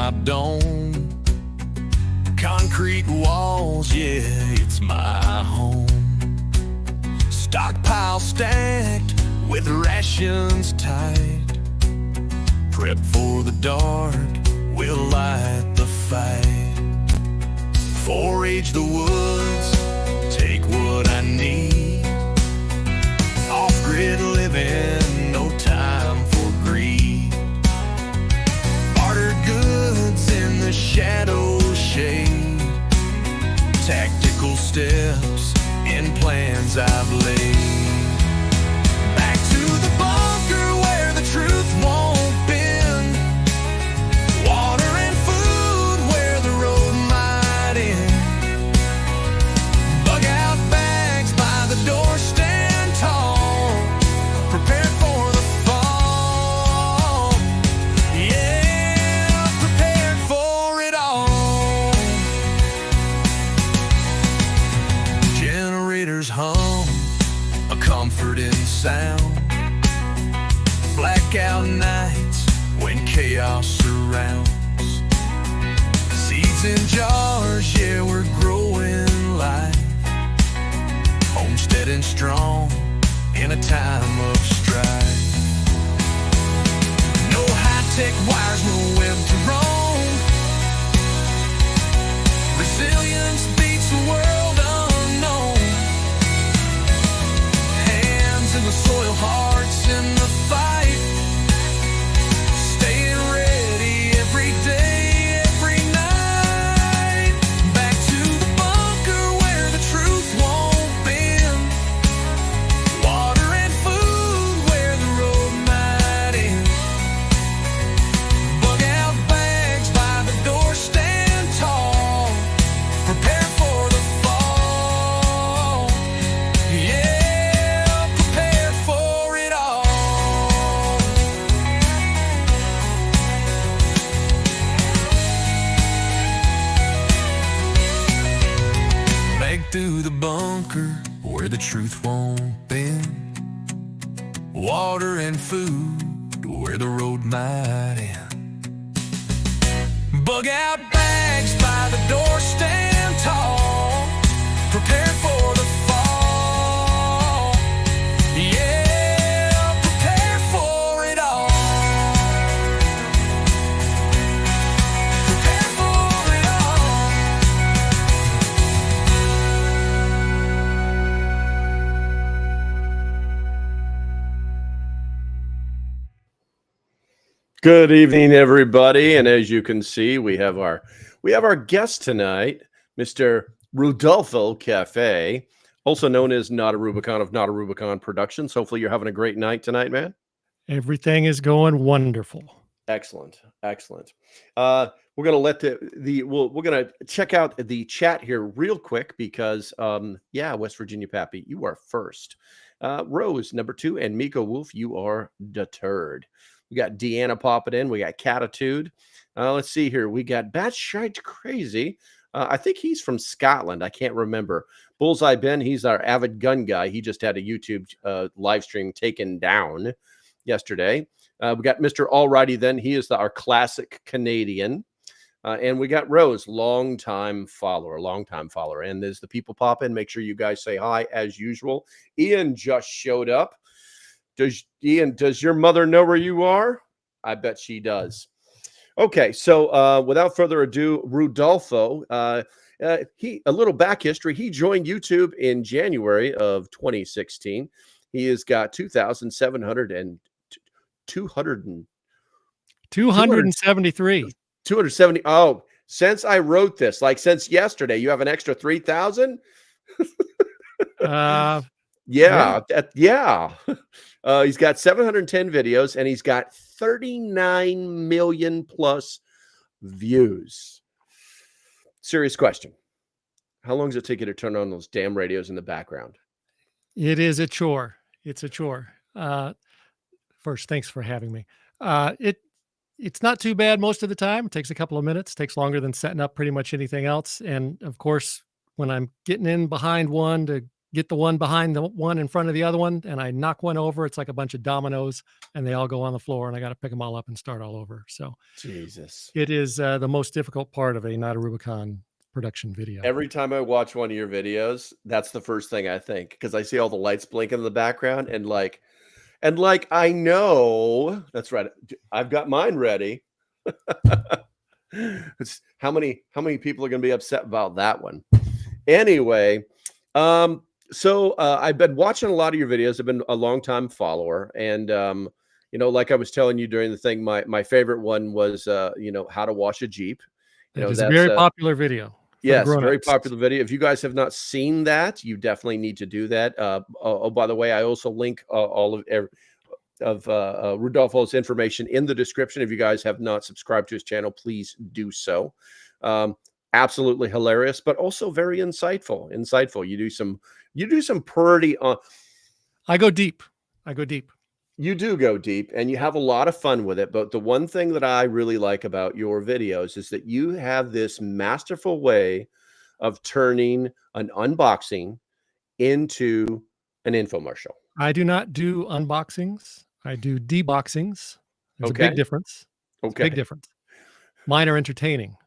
my dome. Concrete walls, yeah, it's my home. Stockpile stacked with rations tight. Prep for the dark, we'll light the fight. Forage the woods, take what I need. Off-grid living, no time for greed. Barter goods in the shadow shade. Tactical steps in plans I've laid. Back to the bunker where the truth won't bend. Water and food where the road might end. Bug out bags by the door, stand tall, prepared for the fall. Yeah, prepared for it all. Generators hum, a comforting sound. Blackout nights when chaos surrounds. Seeds in jars, yeah, we're growing life. Homestead and strong in a time of strife. No high-tech wires, no web to roam. Resilience beats the world unknown. Hands in the soil, hearts in the fight. Staying ready every day, every night. Back to the bunker where the truth won't bend. Water and food where the road might end. Bug out bags by the door, stand tall, prepare for the fall. Yeah, prepare for it all. Back through the bunker where the truth won't bend. Water and food where the road might end. Bug out bags by the door, stand tall, prepare for the fall. Yeah, prepare for it all. Prepare for it all. Good evening, everybody. And as you can see, we have our guest tonight, Mr. Randolpho Cafe, also known as NotaRubicon of NotaRubicon Productions. Hopefully you're having a great night tonight, man. Everything is going wonderful. Excellent. Excellent. We're going to let we're going to check out the chat here real quick because, yeah, West Virginia Pappy, you are first. Rose, number 2, and Miko Wolf, you are deterred. We got Deanna popping in. We got Catitude. Let's see here. We got Batshite Crazy. I think he's from Scotland. I can't remember. Bullseye Ben, he's our avid gun guy. He just had a YouTube live stream taken down yesterday. We got Mr. Alrighty then. He is our classic Canadian. And we got Rose, longtime follower. And as the people pop in, make sure you guys say hi as usual. Ian just showed up. Does your mother know where you are? I bet she does. Okay, so without further ado, Randolpho, a little back history. He joined YouTube in January of 2016. He has got 273. 270. Oh, since I wrote this, like since yesterday, you have an extra 3,000? Yeah. He's got 710 videos and he's got 39 million plus views. Serious question. How long does it take you to turn on those damn radios in the background? It is a chore. It's a chore. First, thanks for having me. It's not too bad most of the time. It takes a couple of minutes. It takes longer than setting up pretty much anything else. And of course, when I'm getting in behind one to get the one behind the one in front of the other one, and I knock one over. It's like a bunch of dominoes, and they all go on the floor, and I got to pick them all up and start all over. So Jesus. it is the most difficult part of a NotaRubicon production video. Every time I watch one of your videos, that's the first thing I think, because I see all the lights blinking in the background, and like I know that's right. I've got mine ready. How many people are going to be upset about that one? Anyway, so I've been watching a lot of your videos. I've been a long time follower, and you know, like I was telling you during the thing, my favorite one was you know, how to wash a Jeep. You know, It's that's a very popular video. yes, very popular video. If you guys have not seen that, you definitely need to do that. Oh, by the way, I also link all of Randolpho's information in the description. If you guys have not subscribed to his channel, please do so. Absolutely hilarious, but also very insightful. You do some pretty I go deep. you do go deep, and you have a lot of fun with it. But the one thing that I really like about your videos is that you have this masterful way of turning an unboxing into an infomercial. I do not do unboxings. I do deboxings. There's a Okay. big difference. Okay. Big difference. Mine are entertaining.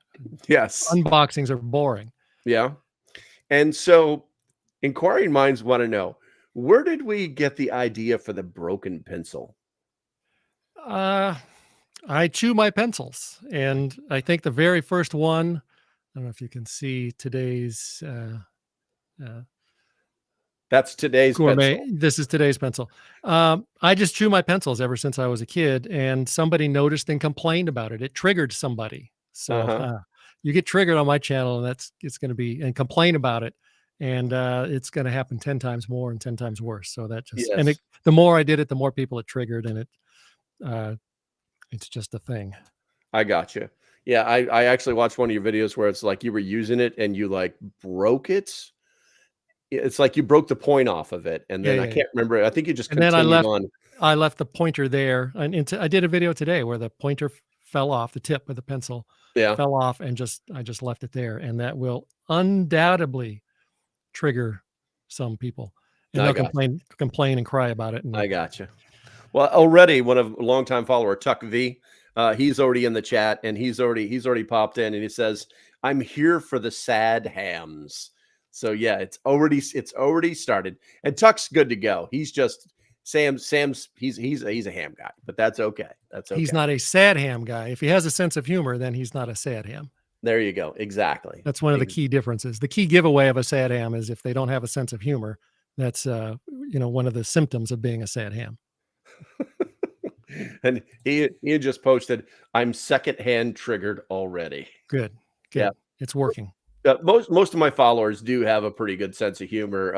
Yes. Unboxings are boring. Yeah. And so inquiring minds want to know, where did we get the idea for the broken pencil? I chew my pencils, and I think the very first one, I don't know if you can see today's That's today's gourmet. pencil. This is today's pencil. I just chew my pencils ever since I was a kid, and somebody noticed and complained about it. It triggered somebody. So you get triggered on my channel, and it's going to be, and complain about it. And it's going to happen 10 times more and 10 times worse. So that just, and Yes. the more I did it, the more people it triggered, and it's just a thing. I got you. Yeah, I actually watched one of your videos where it's like you were using it and you like broke it. It's like you broke the point off of it, and then I can't remember. I think you just continued on. I left the pointer there, and I did a video today where the pointer fell off, the tip of the pencil fell off, and I just left it there, and that will undoubtedly trigger some people, and they'll complain and cry about it. And I got you. Well, already one of a longtime follower, Tuck V, he's already in the chat, and he's already popped in, and he says, "I'm here for the sad hams." So yeah, it's already started, and Tuck's good to go. He's just Sam's he's a ham guy, but that's okay. That's okay. He's not a sad ham guy. If he has a sense of humor, then he's not a sad ham. There you go. Exactly. That's one of the key differences. The key giveaway of a sad ham is if they don't have a sense of humor. That's you know, one of the symptoms of being a sad ham. And he just posted, "I'm secondhand triggered already." Good. Yeah, it's working. Most of my followers do have a pretty good sense of humor.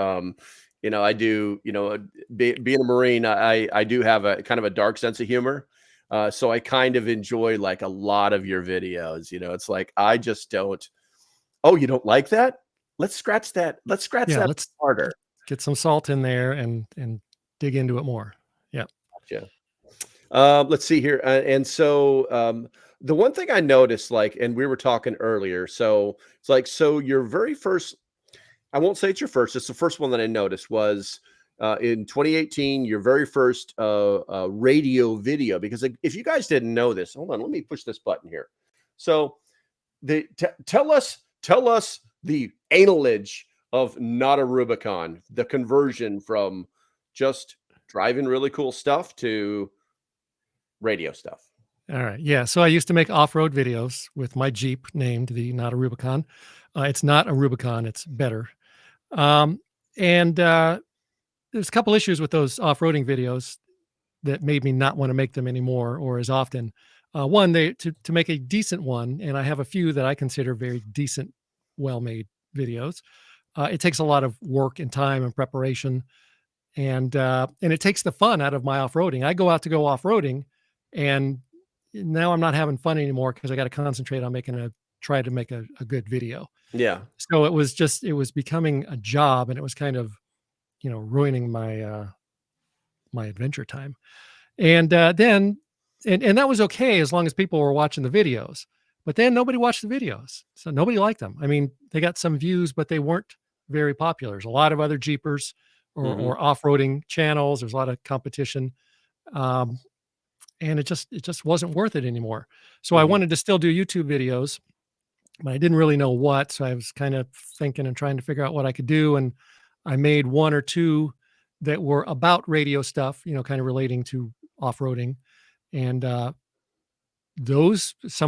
You know, I do. You know, being a Marine, I do have a kind of a dark sense of humor. So I kind of enjoy like a lot of your videos. You know, it's like I just don't. Oh, you don't like that? Let's scratch that. Let's scratch that harder. Get some salt in there and dig into it more. Yeah. Gotcha. Let's see here. And so the one thing I noticed, like, and we were talking earlier, so it's like, so your very first, I won't say it's your first, it's the first one that I noticed was in 2018, your very first radio video, because if you guys didn't know this, hold on, let me push this button here. So tell us the analage of NotaRubicon, the conversion from just driving really cool stuff to radio stuff. All right. Yeah. So I used to make off-road videos with my Jeep named the NotaRubicon. It's not a Rubicon, it's better. And there's a couple issues with those off-roading videos that made me not want to make them anymore or as often. One, to make a decent one, and I have a few that I consider very decent, well-made videos. It takes a lot of work and time and preparation, and it takes the fun out of my off-roading. I go out to go off-roading, and now I'm not having fun anymore because I got to concentrate on try to make a good video. Yeah. So it was becoming a job, and it was kind of, you know, ruining my my adventure time. And then that was okay as long as people were watching the videos. But then nobody watched the videos, so nobody liked them. I mean, they got some views, but they weren't very popular. There's a lot of other Jeepers or off-roading channels. There's a lot of competition. And it just wasn't worth it anymore. So I wanted to still do YouTube videos, but I didn't really know what. So I was kind of thinking and trying to figure out what I could do. And I made one or two that were about radio stuff, kind of relating to off-roading. And some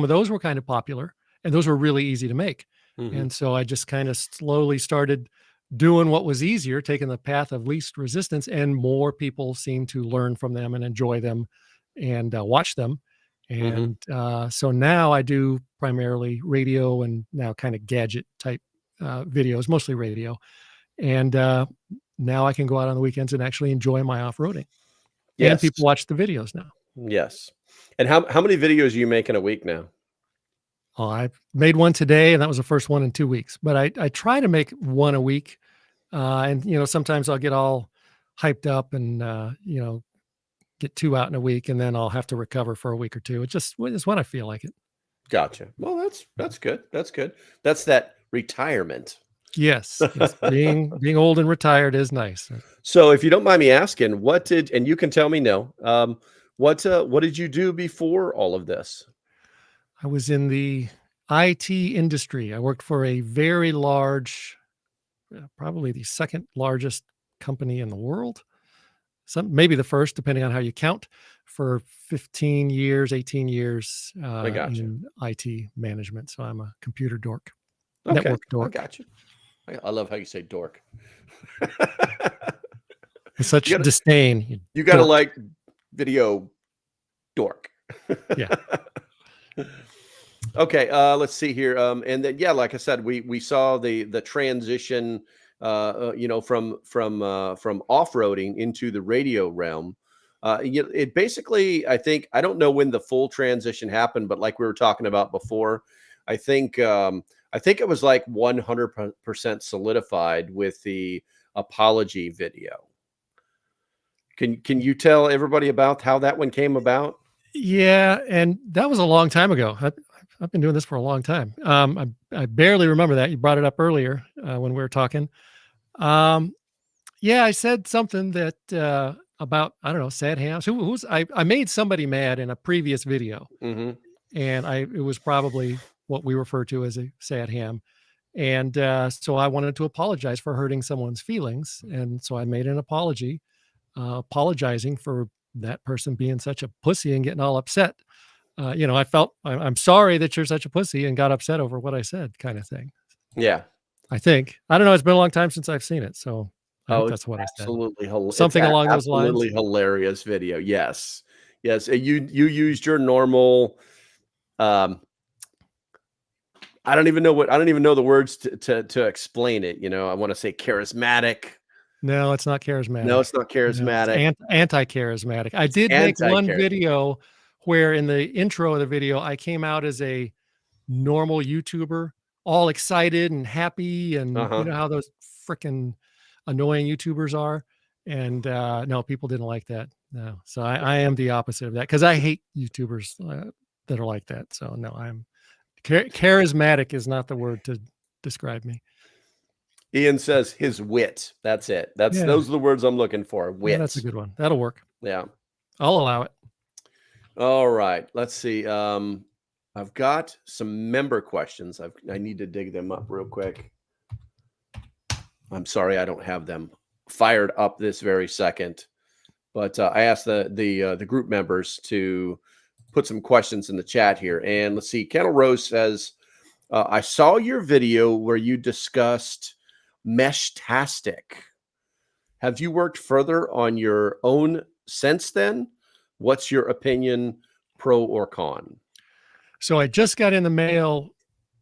of those were kind of popular, and those were really easy to make. And so I just kind of slowly started doing what was easier, taking the path of least resistance, and more people seemed to learn from them and enjoy them and watch them. And so now I do primarily radio and now kind of gadget type videos, mostly radio. And now I can go out on the weekends and actually enjoy my off-roading. Yes. And people watch the videos now. Yes. And how many videos are you making a week now? Oh, I made one today, and that was the first one in 2 weeks. But I try to make one a week. And, sometimes I'll get all hyped up and, get 2 out in a week, and then I'll have to recover for a week or two. It's when I feel like it. Gotcha. Well, that's good. That's good. That's that retirement. Yes. Being old and retired is nice. So if you don't mind me asking, and you can tell me no, what did you do before all of this? I was in the IT industry. I worked for a very large, probably the second largest company in the world. Maybe the first, depending on how you count, for 15 years, 18 years in IT management. So I'm a computer dork, network dork. I got you. I love how you say dork. With such disdain. You got to like video dork. Yeah. Okay, let's see here. And then, like I said, we saw the transition, from off-roading into the radio realm. It basically, I don't know when the full transition happened, but like we were talking about before, I think it was like 100% solidified with the apology video. Can you tell everybody about how that one came about? Yeah, and that was a long time ago. I've been doing this for a long time. I barely remember that. You brought it up earlier when we were talking. I said something that about, I don't know, sad hams. I made somebody mad in a previous video, and it was probably what we refer to as a sad ham. And so I wanted to apologize for hurting someone's feelings, and so I made an apology, apologizing for that person being such a pussy and getting all upset. I felt I'm sorry that you're such a pussy and got upset over what I said, kind of thing. Yeah. I don't know. It's been a long time since I've seen it. So I hope that's what I said. Absolutely. Something along those lines. Absolutely hilarious video. Yes. Yes. You used your normal, I don't even know the words to explain it. I want to say charismatic. No, it's not charismatic. No, it's not charismatic. No, it's anti-charismatic. I did make one video where in the intro of the video, I came out as a normal YouTuber, all excited and happy. And you know how those freaking annoying YouTubers are. And no, people didn't like that. No. So I am the opposite of that, because I hate YouTubers that are like that. So no, I'm charismatic is not the word to describe me. Ian says his wit. That's it. Those are the words I'm looking for. Wit. Yeah, that's a good one. That'll work. Yeah. I'll allow it. All right. Let's see. I've got some member questions. I need to dig them up real quick. I'm sorry I don't have them fired up this very second, but I asked the group members to put some questions in the chat here. And let's see. Kennel Rose says, I saw your video where you discussed Meshtastic. Have you worked further on your own since then? What's your opinion, pro or con? So I just got in the mail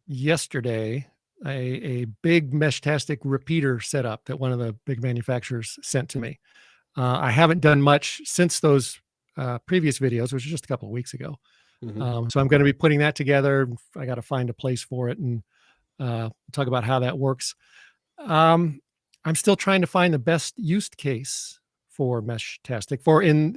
yesterday a big Meshtastic repeater setup that one of the big manufacturers sent to me. I haven't done much since those previous videos, which was just a couple of weeks ago. So I'm going to be putting that together. I got to find a place for it and talk about how that works. I'm still trying to find the best use case for Meshtastic for in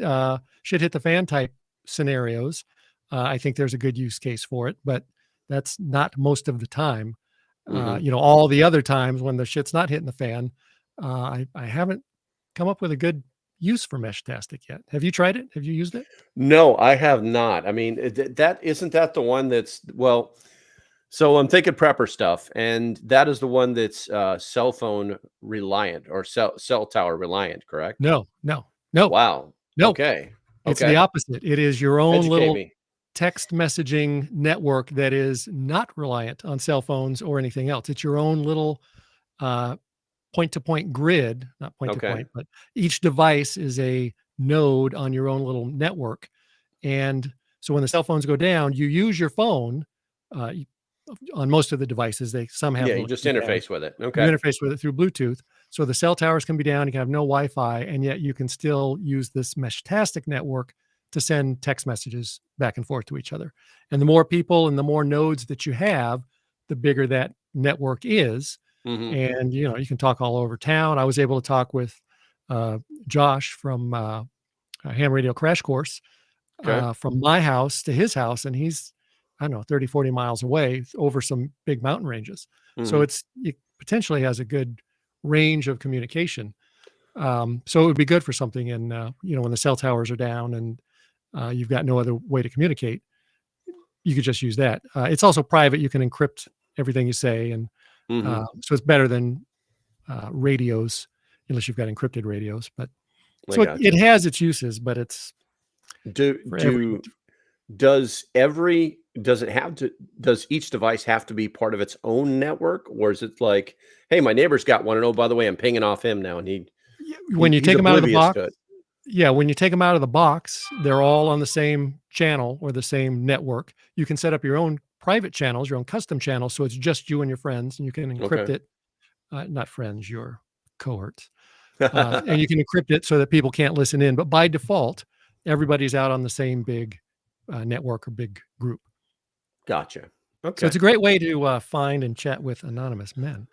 shit hit the fan type scenarios. I think there's a good use case for it, but that's not most of the time. You know, all the other times when the shit's not hitting the fan, I haven't come up with a good use for Meshtastic yet. Have you tried it? Have you used it? No, I have not. I mean, that isn't that the one that's well. So I'm thinking prepper stuff, and that is the one that's cell phone reliant or cell tower reliant, correct? No, no, no, Wow. no. Okay. It's the Okay. opposite. It is your own Educate little me. text messaging network that is not reliant on cell phones or anything else. It's your own little point-to-point grid, not point-to-point, Okay. but each device is a node on your own little network. And so when the cell phones go down, you use your phone on most of the devices. They some have Yeah, a you little just keypad. interface with it. You Okay. interface with it through Bluetooth. So the cell towers can be down, you can have no Wi-Fi, and yet you can still use this Meshtastic network to send text messages back and forth to each other. And the more people and the more nodes that you have, the bigger that network is. Hmm. And you know, you can talk all over town. I was able to talk with Josh from Ham Radio Crash Course Okay. from my house to his house, and he's, I don't know, 30, 40 miles away over some big mountain ranges. So Hmm. it potentially has a good range of communication. So it would be good for something in, you know, when the cell towers are down and you've got no other way to communicate, you could just use that. It's also private. You can encrypt everything you say. And Hmm. so it's better than radios, unless you've got encrypted radios. But I so got it you. has its uses, but it's Do for every. do does every does it have to does each device have to be part of its own network, or is it like, hey, my neighbor's got one, and oh, by the way, I'm pinging off him now, and When you he's take them out of the oblivious box, to it. yeah, when you take them out of the box, they're all on the same channel or the same network. You can set up your own private channels, your own custom channels, so it's just you and your friends, and you can encrypt Okay. it. Not friends, your cohorts, and you can encrypt it so that people can't listen in. But by default, everybody's out on the same big network or big group. Gotcha. So it's Okay. a great way to find and chat with anonymous men,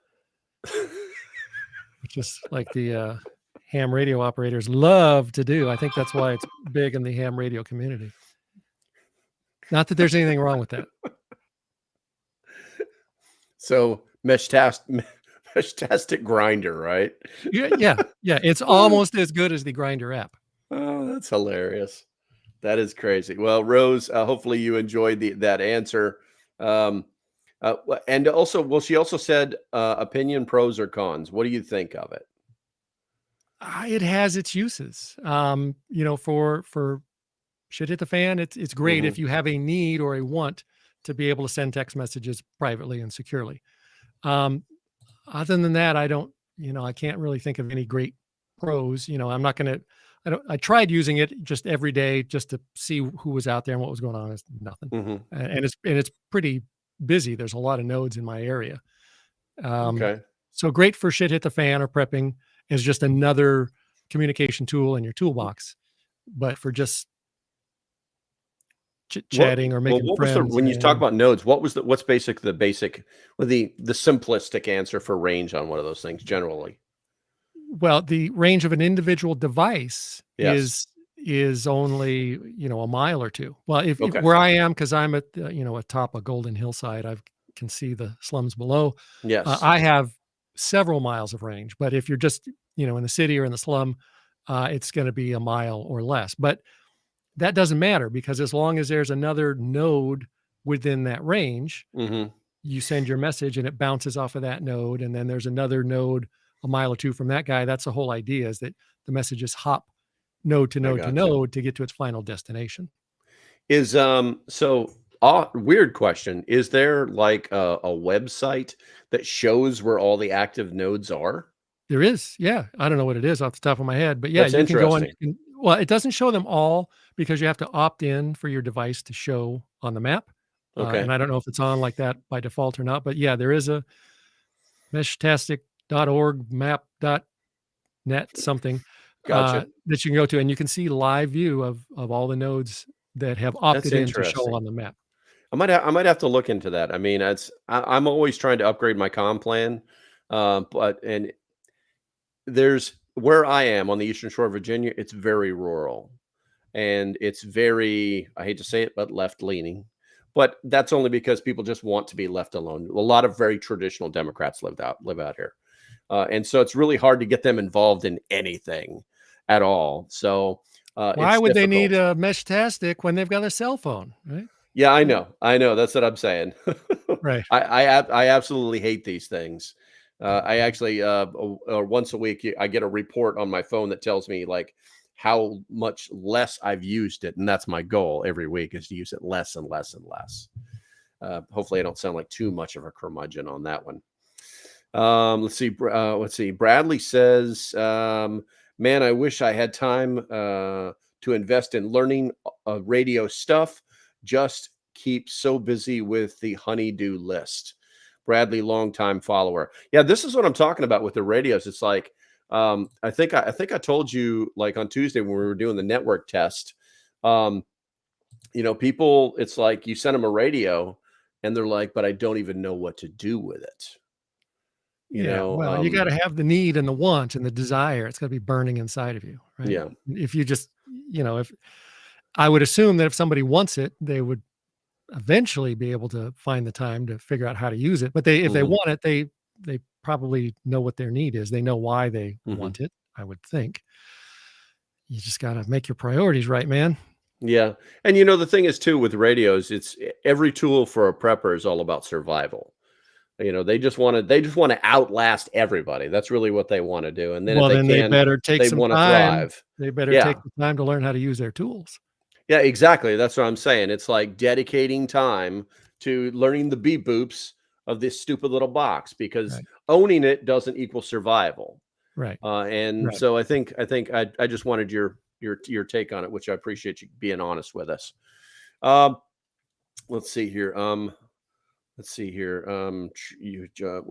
which is like the ham radio operators love to do. I think that's why it's big in the ham radio community. Not that there's anything wrong with that. So Meshtastic grinder, right? Yeah, yeah, yeah. It's almost as good as the Grinder app. Oh, that's hilarious. That is crazy. Well, Rose, hopefully you enjoyed that answer. Um, and also, well, she also said opinion, pros or cons. What do you think of it? It has its uses. You know, for shit hit the fan, it's great Hmm. if you have a need or a want to be able to send text messages privately and securely. Um, Other than that, I don't, you know, I can't really think of any great pros. You know, I'm not going to, I tried using it just every day just to see who was out there and what was going on. It's nothing. Hmm. And it's pretty busy. There's a lot of nodes in my area. Um, Okay. so great for shit hit the fan or prepping is just another communication tool in your toolbox. But for just chit chatting or making What was the friends, when you talk and about nodes? What's the basic, well, the simplistic answer for range on one of those things generally? well, the range of an individual device Yes. is only, you know, a mile or two. Well, if Okay. where I am, because I'm at the, you know, atop a golden hillside, I can see the slums below. Yes. I have several miles of range, but if you're just, you know, in the city or in the slum, it's going to be a mile or less. But that doesn't matter because as long as there's another node within that range, Hmm. you send your message and it bounces off of that node, and then there's another node a mile or two from that guy. That's the whole idea, is that the messages hop node to I node to gotcha. node to get to its final destination. Is so weird question. Is there like a website that shows where all the active nodes are? There is, yeah. I don't know what it is off the top of my head, but yeah, That's you can go on. interesting. Well, it doesn't show them all because you have to opt in for your device to show on the map. And Okay. I don't know if it's on like that by default or not, but yeah, there is a meshtastic.org map.net something Gotcha. that you can go to, and you can see live view of all the nodes that have That's opted in to show interesting. on the map. I might have to look into that. I mean, I'm always trying to upgrade my comm plan, but and there's where I am on the Eastern Shore of Virginia. It's very rural, and it's very, I hate to say it, but left leaning. but that's only because people just want to be left alone. A lot of very traditional Democrats live out here. And so it's really hard to get them involved in anything at all. So why would they need a mesh-tastic when they've got a cell phone, right? Yeah, I know. That's what I'm saying. Right. I absolutely hate these things. I actually once a week I get a report on my phone that tells me like how much less I've used it, and that's my goal every week, is to use it less and less and less. Hopefully I don't sound like too much of a curmudgeon on that one. Let's see. Bradley says, man, I wish I had time to invest in learning radio stuff. Just keep so busy with the honeydew list. Bradley, longtime follower. Yeah, this is what I'm talking about with the radios. It's like, I think I told you like on Tuesday when we were doing the network test, people, it's like you send them a radio and they're like, but I don't even know what to do with it. You got to have the need and the want and the desire. It's got to be burning inside of you, right? Yeah. If you just, if I would assume that if somebody wants it, they would eventually be able to find the time to figure out how to use it. But if they want it, they probably know what their need is. They know why they want it, I would think. You just got to make your priorities right, man. Yeah. And the thing is too, with radios, it's every tool for a prepper is all about survival. They just want to outlast everybody. That's really what they want to do. And then they better take some time. Thrive. They better take the time to learn how to use their tools. Yeah, exactly. That's what I'm saying. It's like dedicating time to learning the beep boops of this stupid little box, because owning it doesn't equal survival. Right. So I think I just wanted your take on it, which I appreciate you being honest with us. Let's see here. Where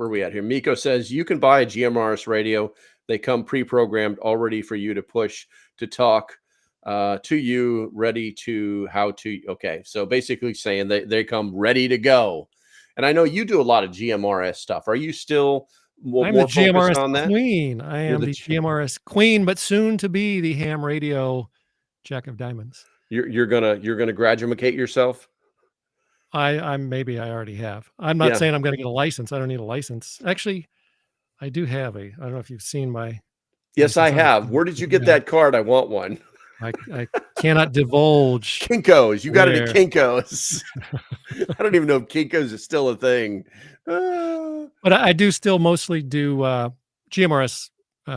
are we at here? Miko says you can buy a GMRS radio. They come pre-programmed already for you to push to talk to you, ready to how to. Okay, so basically saying they come ready to go. And I know you do a lot of GMRS stuff. Are you still more I'm the focused GMRS on that? queen. I am the GMRS queen, but soon to be the ham radio jack of diamonds. You're gonna graduate yourself? Maybe I already have. I'm not saying I'm going to get a license. I don't need a license. Actually, I do have I don't know if you've seen my. Yes, I have. Where did you get that card? I want one. I cannot divulge. Kinkos. You got to be Kinkos. I don't even know if Kinkos is still a thing. But I do still mostly do GMRS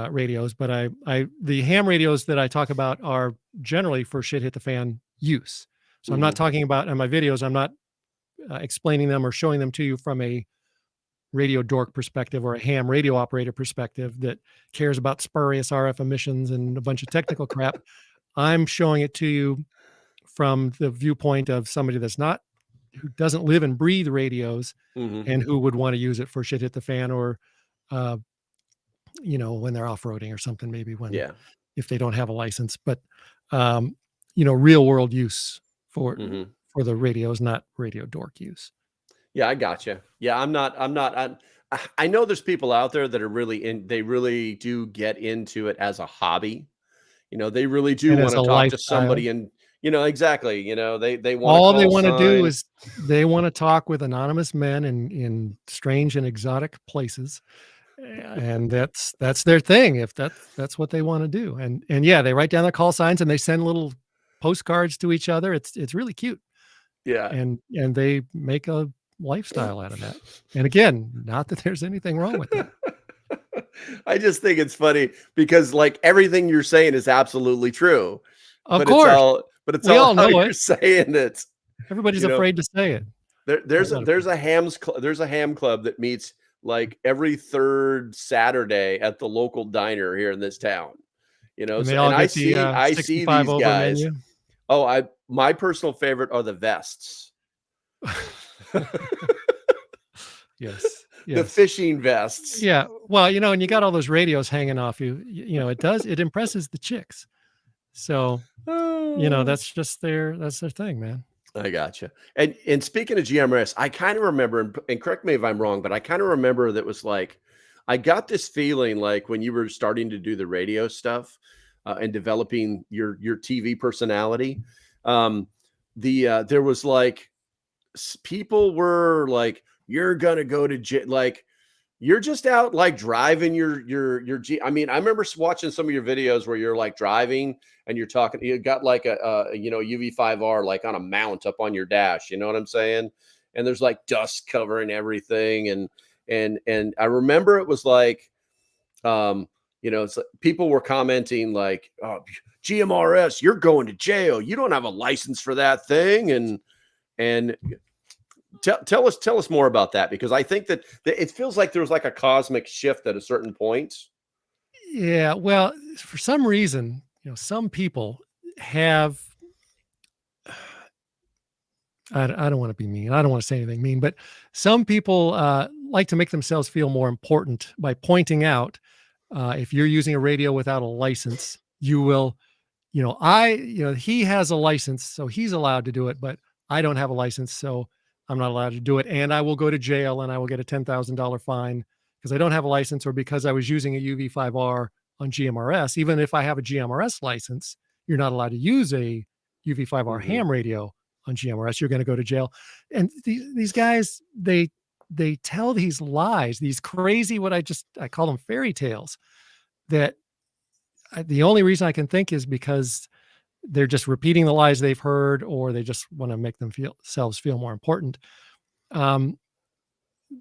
radios. But the ham radios that I talk about are generally for shit hit the fan use. So I'm not talking about in my videos. I'm not explaining them or showing them to you from a radio dork perspective or a ham radio operator perspective that cares about spurious RF emissions and a bunch of technical crap. I'm showing it to you from the viewpoint of somebody who doesn't live and breathe radios and who would want to use it for shit hit the fan or, when they're off-roading or something, maybe if they don't have a license, but, real world use for the radios, not radio dork use. Yeah, I gotcha. Yeah, I know there's people out there that are they really do get into it as a hobby. They really do want to talk to somebody and, exactly. They want all they want to do is they want to talk with anonymous men in strange and exotic places. And that's their thing. If that's what they want to do. And yeah, they write down their call signs and they send little postcards to each other. It's really cute. Yeah. And they make a lifestyle out of that. And again, not that there's anything wrong with that. I just think it's funny because like everything you're saying is absolutely true. Of course. It's all know you're saying it. Everybody's afraid to say it. There's a ham club that meets like every third Saturday at the local diner here in this town. And I see these guys. Menu. Oh, my personal favorite are the vests. Yes. The fishing vests. Yeah. Well, and you got all those radios hanging off you. It impresses the chicks. So, that's their thing, man. I gotcha. And speaking of GMRS, I kind of remember, and correct me if I'm wrong, but I kind of remember that was like, I got this feeling like when you were starting to do the radio stuff and developing your TV personality, there was like people were like, you're gonna go to jail, like you're just out like driving your G. I mean, I remember watching some of your videos where you're like driving and you're talking, you got like a UV5R like on a mount up on your dash, you know what I'm saying? And there's like dust covering everything, and I remember it was like it's like people were commenting like, oh, GMRS, you're going to jail, you don't have a license for that thing. And tell us more about that, because I think that it feels like there was like a cosmic shift at a certain point. Yeah, well, for some reason, some people have. I don't want to be mean. I don't want to say anything mean, but some people like to make themselves feel more important by pointing out if you're using a radio without a license, you will, he has a license, so he's allowed to do it, but I don't have a license, so I'm not allowed to do it. And I will go to jail and I will get a $10,000 fine because I don't have a license, or because I was using a UV5R on GMRS. Even if I have a GMRS license, you're not allowed to use a UV5R ham radio on GMRS. You're going to go to jail. And these guys, they tell these lies, these crazy, I call them fairy tales, that the only reason I can think is because they're just repeating the lies they've heard, or they just want to make themselves feel more important.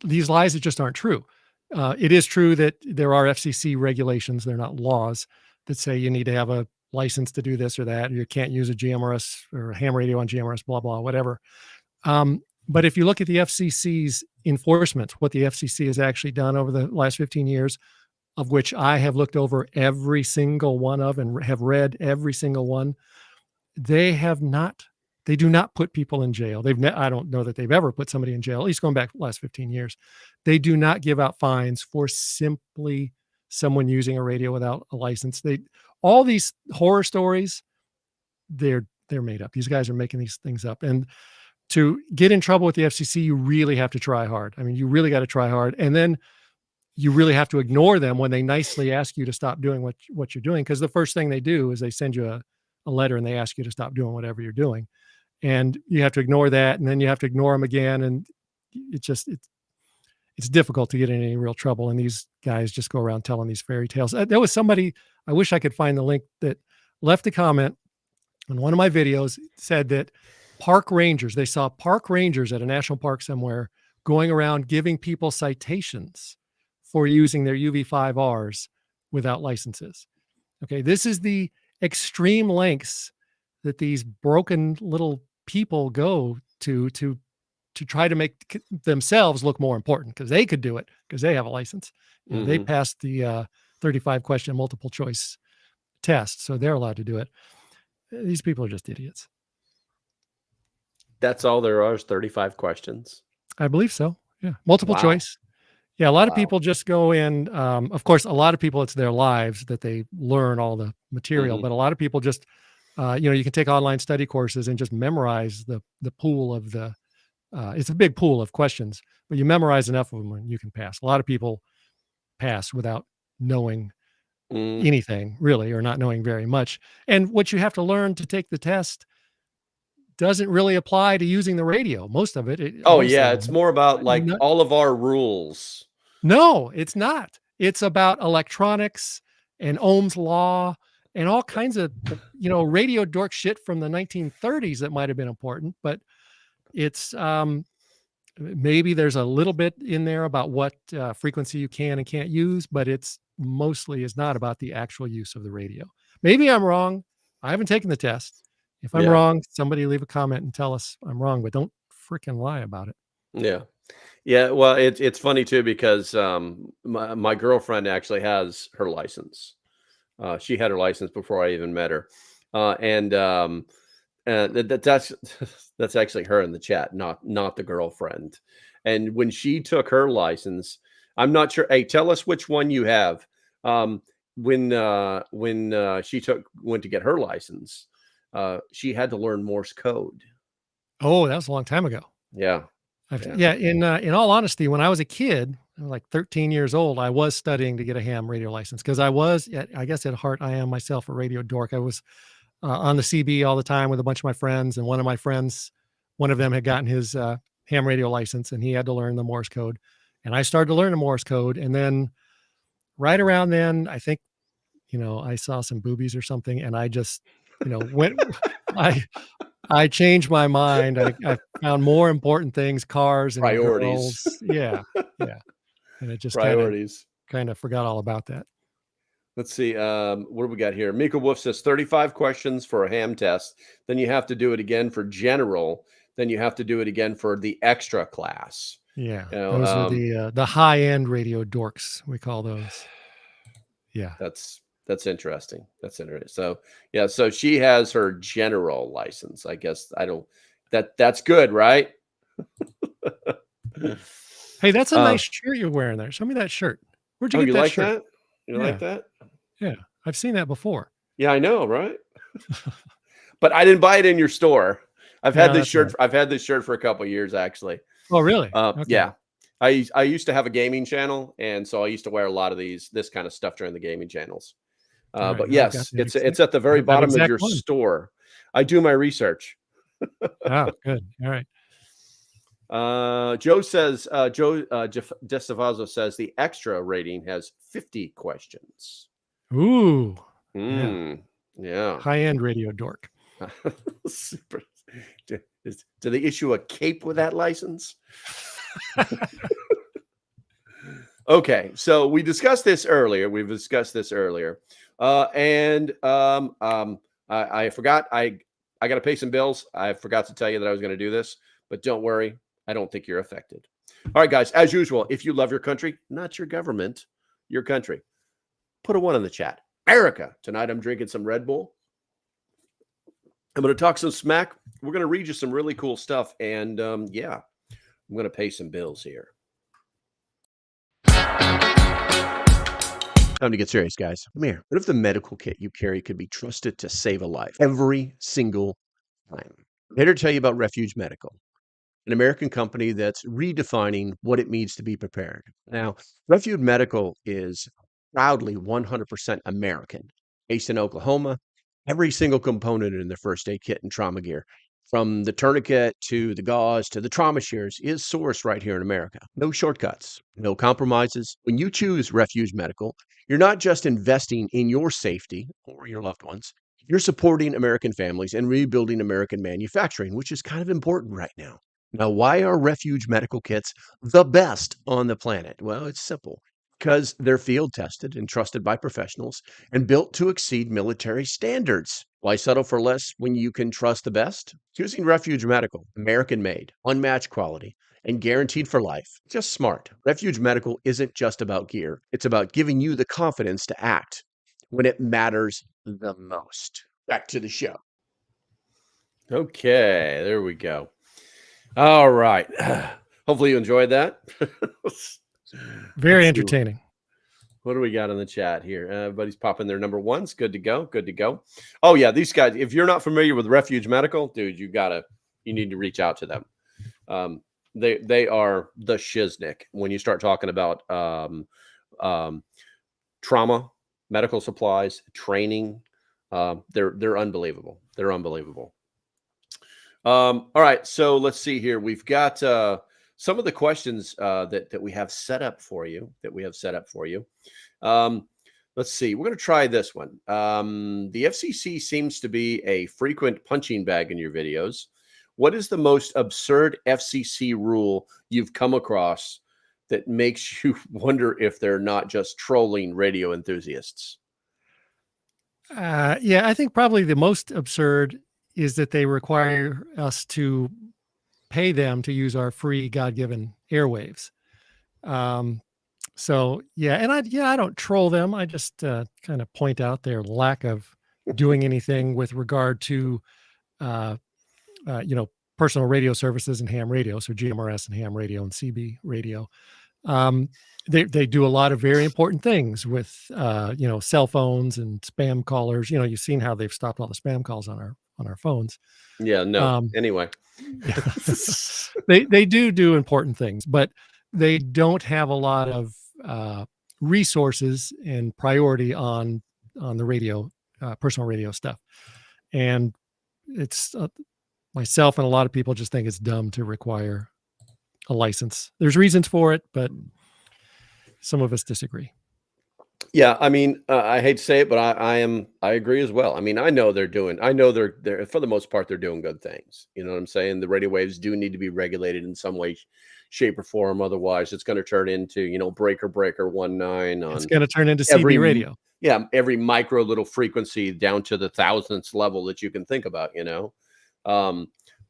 These lies that just aren't true. It is true that there are FCC regulations, they're not laws, that say you need to have a license to do this or that. You can't use a GMRS or a ham radio on GMRS, blah, blah, whatever. But if you look at the FCC's enforcement, what the FCC has actually done over the last 15 years, of which I have looked over every single one of and have read every single one, they do not put people in jail. I don't know that they've ever put somebody in jail, at least going back the last 15 years. They do not give out fines for simply someone using a radio without a license. All these horror stories, they're made up. These guys are making these things up. And to get in trouble with the FCC, you really have to try hard. I mean, you really got to try hard. And then you really have to ignore them when they nicely ask you to stop doing what you're doing. Because the first thing they do is they send you a letter and they ask you to stop doing whatever you're doing. And you have to ignore that. And then you have to ignore them again. And it's difficult to get in any real trouble. And these guys just go around telling these fairy tales. There was somebody, I wish I could find the link, that left a comment on one of my videos, said that they saw park rangers at a national park somewhere going around giving people citations for using their UV5Rs without licenses. Okay, this is the extreme lengths that these broken little people go to try to make themselves look more important, because they could do it because they have a license. They passed the 35 question multiple choice test, so they're allowed to do it. These people are just idiots. That's all there are, is 35 questions? I believe so. Yeah. Multiple choice. Yeah. A lot of people just go in. Of course, a lot of people, it's their lives that they learn all the material, but a lot of people just, you can take online study courses and just memorize the pool of it's a big pool of questions, but you memorize enough of them and you can pass. A lot of people pass without knowing anything really, or not knowing very much. And what you have to learn to take the test doesn't really apply to using the radio. Most of it. It's more about like all of our rules. No, it's not. It's about electronics and Ohm's law and all kinds of, radio dork shit from the 1930s that might have been important, but it's maybe there's a little bit in there about what frequency you can and can't use, but it's mostly is not about the actual use of the radio. Maybe I'm wrong. I haven't taken the test. If I'm wrong, somebody leave a comment and tell us I'm wrong, but don't freaking lie about it. Yeah. Yeah. Well, it's funny too, because my girlfriend actually has her license. She had her license before I even met her. That's actually her in the chat, not the girlfriend. And when she took her license, I'm not sure. Hey, tell us which one you have. When she went to get her license, she had to learn Morse code. Oh, that was a long time ago. Yeah. In all honesty, when I was a kid, I was like 13 years old, I was studying to get a ham radio license, because I guess at heart, I am myself a radio dork. I was on the CB all the time with a bunch of my friends, and one of my friends one of them had gotten his ham radio license, and he had to learn the Morse code. And I started to learn the Morse code. And then right around then, I think, I saw some boobies or something, and I just, I changed my mind. I found more important things, cars and Priorities. girls. Yeah. Yeah. And it just Priorities. kind of forgot all about that. Let's see. What do we got here? Mika Wolf says 35 questions for a ham test. Then you have to do it again for general. Then you have to do it again for the extra class. Yeah. Those are the high-end radio dorks, we call those. Yeah. That's interesting. That's interesting. So yeah, so she has her general license. I guess that's good, right? Hey, that's a nice shirt you're wearing there. Show me that shirt. Where'd you get that shirt? That? You like that? Yeah, I've seen that before. Yeah, I know, right? But I didn't buy it in your store. I've had this shirt. Right. I've had this shirt for a couple of years, actually. Oh, really? Okay. Yeah. I used to have a gaming channel, and so I used to wear a lot of this kind of stuff during the gaming channels. Right, but yes, it's at the very bottom of your store. I do my research. Oh, good. All right. Joe says, Joe Destavazzo says the extra rating has 50 questions. Ooh. Yeah. High-end radio dork. Super. Do they issue a cape with that license? Okay, so we discussed this earlier. We've discussed this earlier. I forgot. I got to pay some bills. I forgot to tell you that I was going to do this, but don't worry. I don't think you're affected. All right, guys, as usual, if you love your country, not your government, your country, put a 1 in the chat. Erica, tonight I'm drinking some Red Bull. I'm going to talk some smack. We're going to read you some really cool stuff. And yeah, I'm going to pay some bills here. Time to get serious, guys. Come here. What if the medical kit you carry could be trusted to save a life every single time? I'm here to tell you about Refuge Medical, an American company that's redefining what it means to be prepared. Now, Refuge Medical is proudly 100% American, based in Oklahoma. Every single component in the first aid kit and trauma gear, from the tourniquet to the gauze to the trauma shears, is sourced right here in America. No shortcuts, no compromises. When you choose Refuge Medical, you're not just investing in your safety or your loved ones. You're supporting American families and rebuilding American manufacturing, which is kind of important right now. Now, why are Refuge Medical kits the best on the planet? Well, it's simple. Because they're field tested and trusted by professionals and built to exceed military standards. Why settle for less when you can trust the best? Choosing Refuge Medical, American made, unmatched quality, and guaranteed for life. Just smart. Refuge Medical isn't just about gear. It's about giving you the confidence to act when it matters the most. Back to the show. Okay, there we go. All right. Hopefully you enjoyed that. Very entertaining. What do we got in the chat here? Everybody's popping their number ones. Good to go. Good to go. Oh yeah, these guys. If you're not familiar with Refuge Medical, dude, you need to reach out to them. They are the shiznick when you start talking about trauma, medical supplies, training. They're unbelievable. They're unbelievable. All right, so let's see here. We've got some of the questions that we have set up for you. Let's see. We're going to try this one. The FCC seems to be a frequent punching bag in your videos. What is the most absurd FCC rule you've come across that makes you wonder if they're not just trolling radio enthusiasts? Yeah, I think probably the most absurd is that they require us to pay them to use our free God-given airwaves. So yeah, and I don't troll them. I just kind of point out their lack of doing anything with regard to, personal radio services and ham radio. So GMRS and ham radio and CB radio. They do a lot of very important things with, cell phones and spam callers. You've seen how they've stopped all the spam calls on our phones. Yeah, no. Anyway. they do important things, but they don't have a lot of resources and priority on the radio, personal radio stuff. And it's myself and a lot of people just think it's dumb to require a license. There's reasons for it, but some of us disagree. Yeah, I mean, I hate to say it, but I agree as well. I mean, I know they're for the most part they're doing good things. You know what I'm saying? The radio waves do need to be regulated in some way, shape, or form. Otherwise, it's going to turn into breaker 19 on It's going to turn into every CB radio. every micro little frequency down to the thousandths level that you can think about.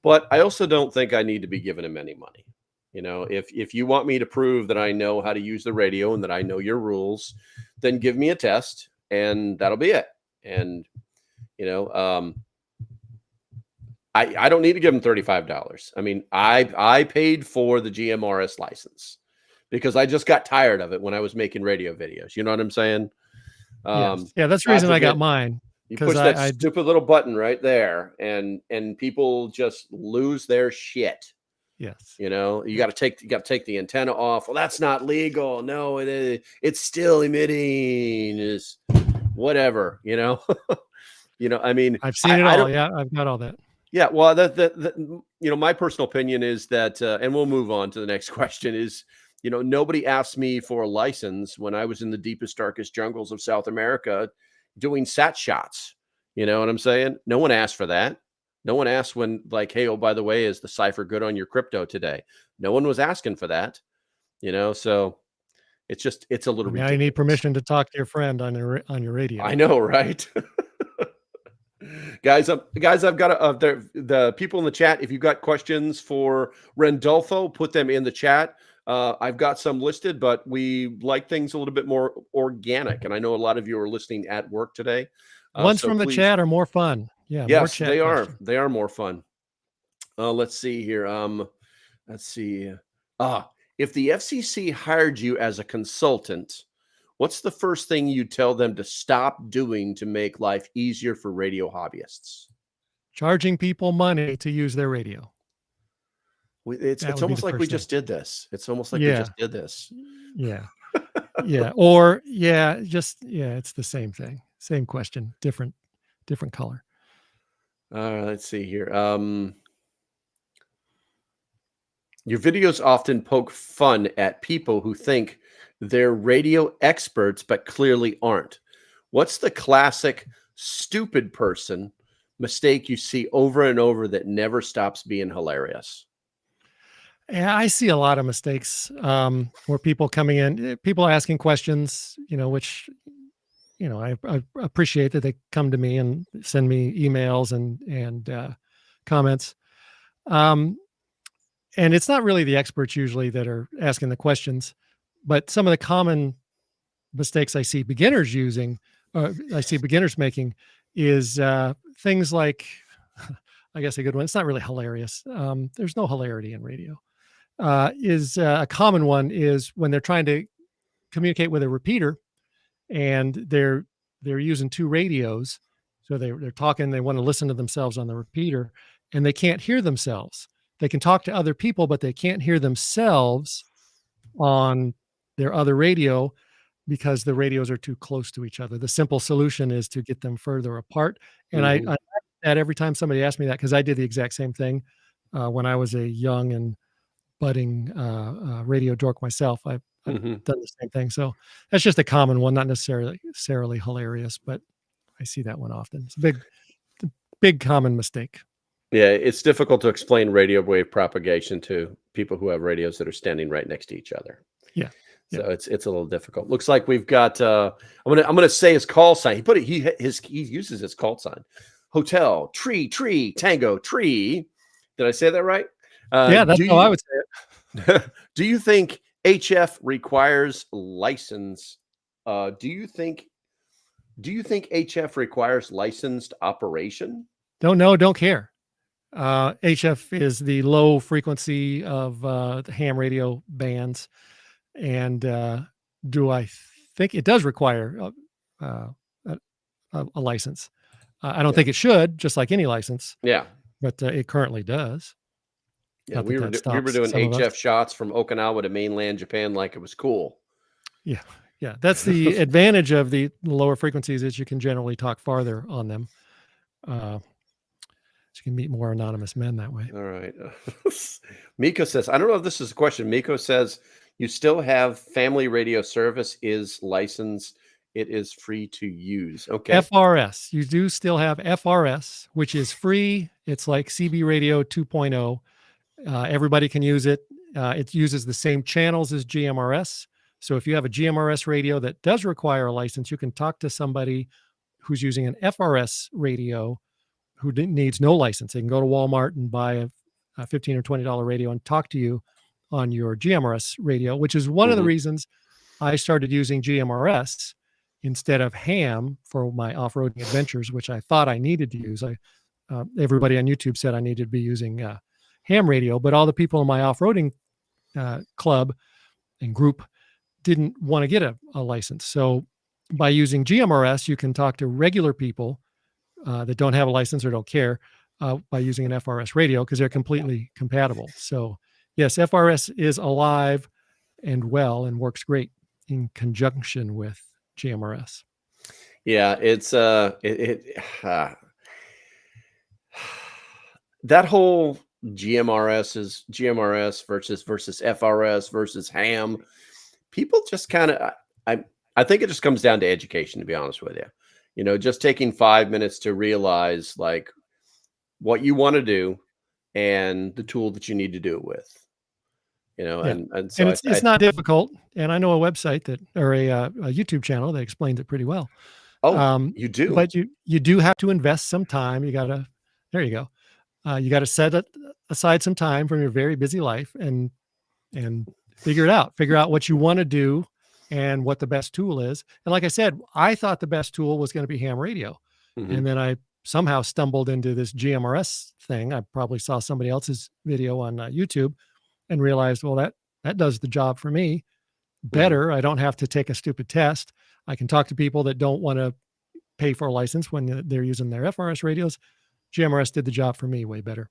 But I also don't think I need to be giving them any money. If you want me to prove that I know how to use the radio and that I know your rules, then give me a test and that'll be it. And, I don't need to give them $35. I mean, I paid for the GMRS license because I just got tired of it when I was making radio videos. You know what I'm saying? Yes. Yeah, that's the reason I got mine. You push that stupid little button right there and people just lose their shit. Yes. You got to take the antenna off. Well, that's not legal. No, it's still emitting. Is whatever. I mean, I've seen it all. Yeah, I've got all that. Yeah. Well, my personal opinion is that, and we'll move on to the next question. Is nobody asked me for a license when I was in the deepest, darkest jungles of South America doing sat shots. You know what I'm saying? No one asked for that. No one asked when, like, hey, oh, by the way, is the cipher good on your crypto today? No one was asking for that, so it's a little ridiculous. Now you need permission to talk to your friend on your radio. I know, right? Guys, I've got the people in the chat. If you've got questions for Randolpho, put them in the chat. I've got some listed, but we like things a little bit more organic. And I know a lot of you are listening at work today. Ones from the chat are more fun. Yeah. Yes, they are. They are more fun. Let's see here. Let's see. If the FCC hired you as a consultant, what's the first thing you tell them to stop doing to make life easier for radio hobbyists? Charging people money to use their radio. It's almost like we just did this. It's almost like we just did this. Yeah. Yeah. Or it's the same thing. Same question, different color. Let's see here. Your videos often poke fun at people who think they're radio experts, but clearly aren't. What's the classic stupid person mistake you see over and over that never stops being hilarious? Yeah, I see a lot of mistakes where people coming in, people asking questions, which, I appreciate that they come to me and send me emails and comments. And it's not really the experts usually that are asking the questions, but some of the common mistakes I see beginners making is things like, I guess a good one. It's not really hilarious. There's no hilarity in radio. A common one is when they're trying to communicate with a repeater and they're using two radios. So they're talking, they want to listen to themselves on the repeater and they can't hear themselves. They can talk to other people, but they can't hear themselves on their other radio because the radios are too close to each other. The simple solution is to get them further apart. And I that every time somebody asked me that, because I did the exact same thing when I was a young and budding radio dork myself. I've done the same thing. So that's just a common one, not necessarily hilarious, but I see that one often. It's a big common mistake. Yeah, it's difficult to explain radio wave propagation to people who have radios that are standing right next to each other. Yeah. So it's a little difficult. Looks like we've got I'm gonna say his call sign. He uses his call sign. Hotel, tree, tango, tree. Did I say that right? Yeah, that's how I would say it. Do you think HF requires license? Do you think HF requires licensed operation? Don't know, don't care. HF is the low frequency of the ham radio bands. And do I think it does require a license? I don't think it should, just like any license. Yeah. But it currently does. Yeah, we were doing HF shots from Okinawa to mainland Japan like it was cool. Yeah. Yeah. That's the advantage of the lower frequencies is you can generally talk farther on them. So you can meet more anonymous men that way. All right. Miko says, I don't know if this is a question. Miko says, you still have family radio service is licensed. It is free to use. Okay. FRS. You do still have FRS, which is free. It's like CB Radio 2.0. Everybody can use it. It uses the same channels as GMRS. So if you have a GMRS radio that does require a license, you can talk to somebody who's using an FRS radio who needs no license. They can go to Walmart and buy a $15 or $20 radio and talk to you on your GMRS radio, which is one of the reasons I started using GMRS instead of H.A.M for my off-roading adventures, which I thought I needed to use. Everybody on YouTube said I needed to be using H.A.M radio, but all the people in my off-roading club and group didn't want to get a license. So by using GMRS, you can talk to regular people that don't have a license or don't care by using an FRS radio because they're completely compatible. So yes, FRS is alive and well and works great in conjunction with GMRS. Yeah, it's that whole GMRS versus FRS versus H.A.M. People just kind of, I think it just comes down to education, to be honest with you. You know, just taking 5 minutes to realize like what you want to do and the tool that you need to do it with. You know, Yeah. and so it's not difficult. And I know a website that, or a YouTube channel that explains it pretty well. Oh, you do, but you do have to invest some time. You gotta, there you go. You got to set aside some time from your very busy life and figure it out. Figure out what you want to do and what the best tool is. And like I said, I thought the best tool was going to be ham radio, and then I somehow stumbled into this GMRS thing. I probably saw somebody else's video on YouTube and realized, well, that does the job for me better. I don't have to take a stupid test. I can talk to people that don't want to pay for a license when they're using their FRS radios. GMRS did the job for me way better